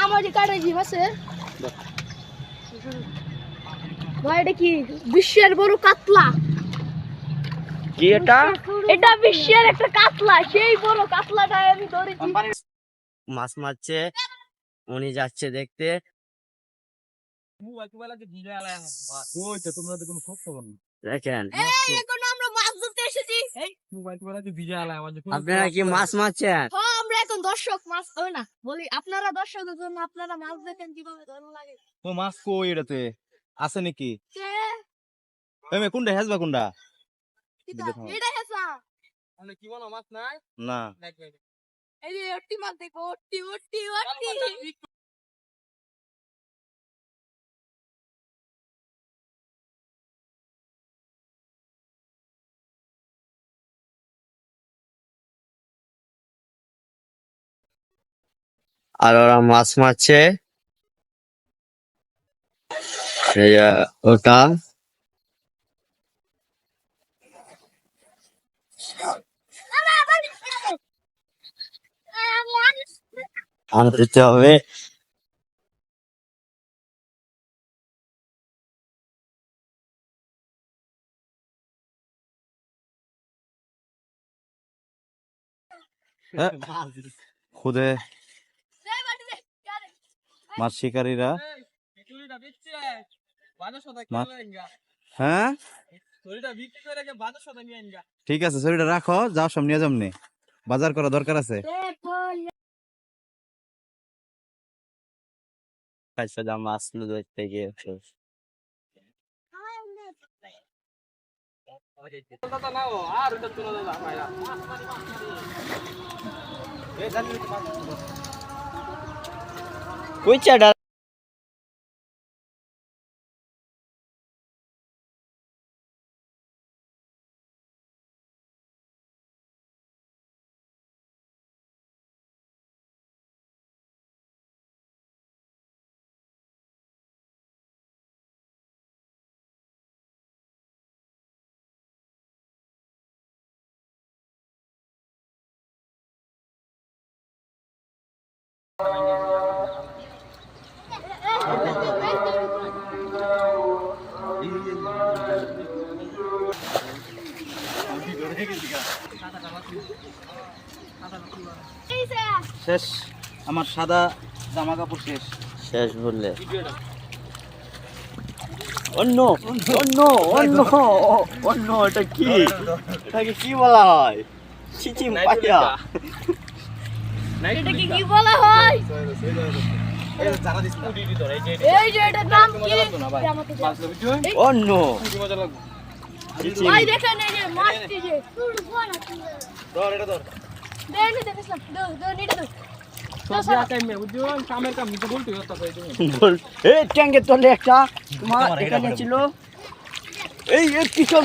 আমারই কাটা জিম আছে ভাই। এটা কি বিশ্বের বড় কাতলা? কি এটা? এটা বিশ্বের একটা কাতলা, সেই বড় কাতলাটা আমি ধরেছি। মাছ মারছে, উনি যাচ্ছে দেখতে। দেখেন এখন আমরা মাছ ধরতে এসেছি। আপনারা কি মাছ মারছেন? হ্যাঁ, আমরা এখন দর্শক, মাছ ধরে না বলি। আপনারা দর্শকের জন্য আপনারা মাছ দেখেন কিভাবে ধরন লাগে। তো মাছ কই এটাতে আছে নাকি? কে এমে কোনটা হেজবা কোনটা? এটা হেসা মানে কি বলো মাছ নাই? না। এই যে ওটি মাছ দেখো, ওটি ওটি ওটি। আর ওরা মাছ মারছে। এই যে ওটা আনতে হবে। খুদে মাছ শিকারীরা হ্যাঁ ঠিক আছে, শরীরটা রাখো, যাও সব নিয়ে যামনি, বাজার করা দরকার আছে। মাছ ধরতে গিয়েছে। কুইচাটা শেষ, আমার সাদা জামা কাপড় শেষ। শেষ বললে অন্য অন্য অন্য অন্য এটা কি? এটাকে কি বলা হয়? চিচিম পাইয়া। এটাকে কি বলা হয়? এই যে এটার নাম কি? অন্য ভাই দেখেন এই যে মাছটি যে ধর এটা ধর। দেন দেখলাম দো নিতে দো। বল এই ট্যাঙ্কে তলে একটা তোমার এখানে ছিল। এই কি চল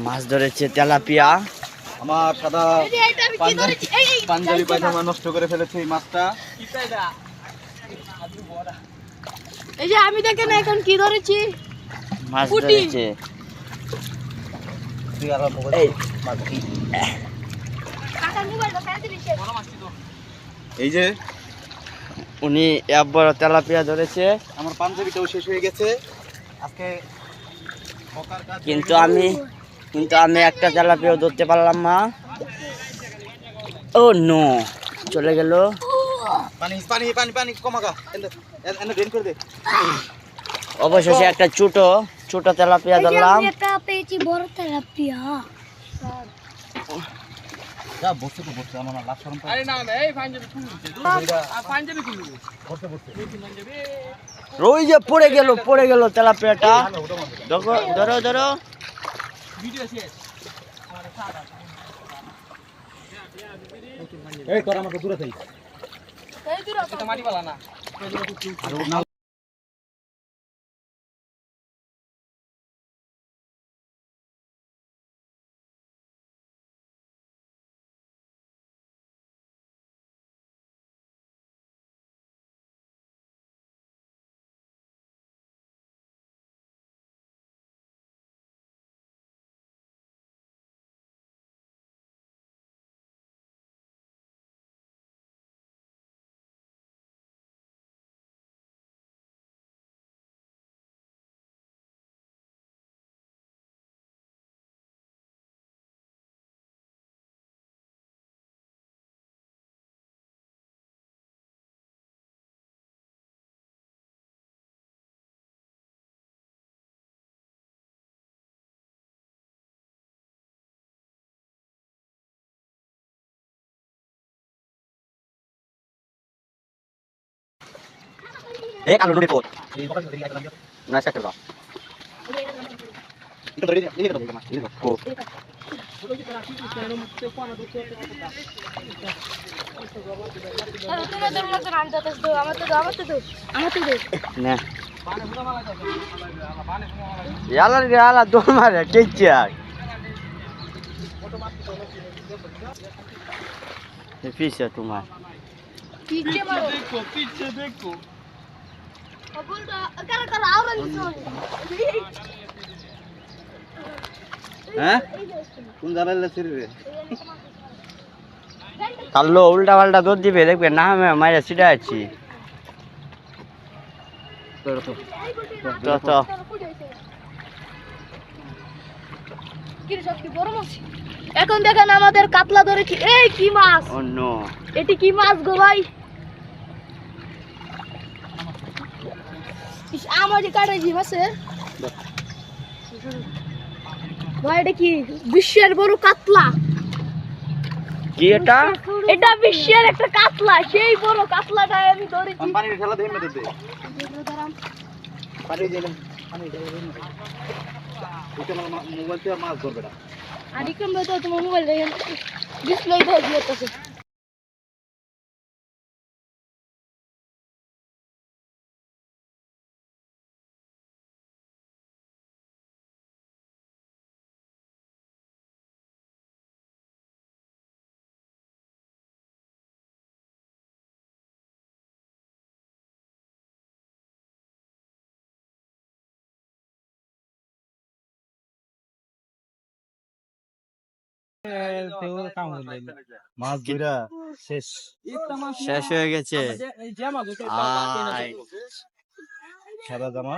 মাছ ধরেছে তেলাপিয়া। আমার সাদা এই যে এটা আমি কি ধরেছি? এই পাঞ্জাবি পায়জামা নষ্ট করে ফেলেছে এই মাছটা। এই যে আমি দেখেন এখন কি ধরেছি? মাছ পুঁটি। ধরেছে। তুই আর মোবাইল এই মাছ কি? কাকা মোবাইলটা ফেলে দিয়েছে। এই যে উনি এক বড় তেলাপিয়া ধরেছে। আমার পাঞ্জাবিটাও শেষ হয়ে গেছে আজকে। কিন্তু আমি একটা তেলাপিয়াও ধরতে পারলাম না। ও নো, চলে গেল। পানি পানি পানি পানি কমাগা এনে ড্রেন করে দে। অবশেষে একটা ছোট তেলাপিয়া এই যে ধরলাম। আমি একটা পেয়েছি বড় তেলাপিয়া। যা বসে তো বসে আমার লাভ শরম পাই। আরে না এই পাঞ্জাবি খুলু পাঞ্জাবি খুলু বসে বসে ওই যে পড়ে গেল তেলাপিয়াটা। ধরো ধরো ধরো। ভিডিও শেষ এই তোর আমাকে দূরে থাক। এই দূর এটা মাটি বালা না এ কালো ডুবে কোট না সেটা দাও ও তোমাদের মতো আনতে তো আমার তো আমার তো না ইয়ালা দো মারে কেচাক পিছে তোমার পিছে মারো পিছে দেখো বলতো কারা কারা আওরা নিছো হ্যাঁ কোন জায়গায় ছিল রে কালো উল্টা পাল্টা দৌড় দিবে দেখবে না আমি মাইরা সিধা আছি তো এখন দেখেন আমাদের কাতলা ধরেছি এই কি মাছ অন্য এটি কি মাছ গো ভাই আমার কাটে জি মাছে ভাই এটা কি বিশ্বের বড় কাতলা কি এটা এটা বিশ্বের একটা কাতলা সেই বড় কাতলাটা আমি ধরেছি পানির খেলা দেই মেতে দে পানি দিলে পানি দিলে এটা মোবাইল দিয়ে মাছ ধরবে না আর ইকম তো তোমার মোবাইল দেখেন ডিসপ্লে দিয়ে মাছ ধরা শেষ শেষ হয়ে গেছে জামা আয় সাদা জামা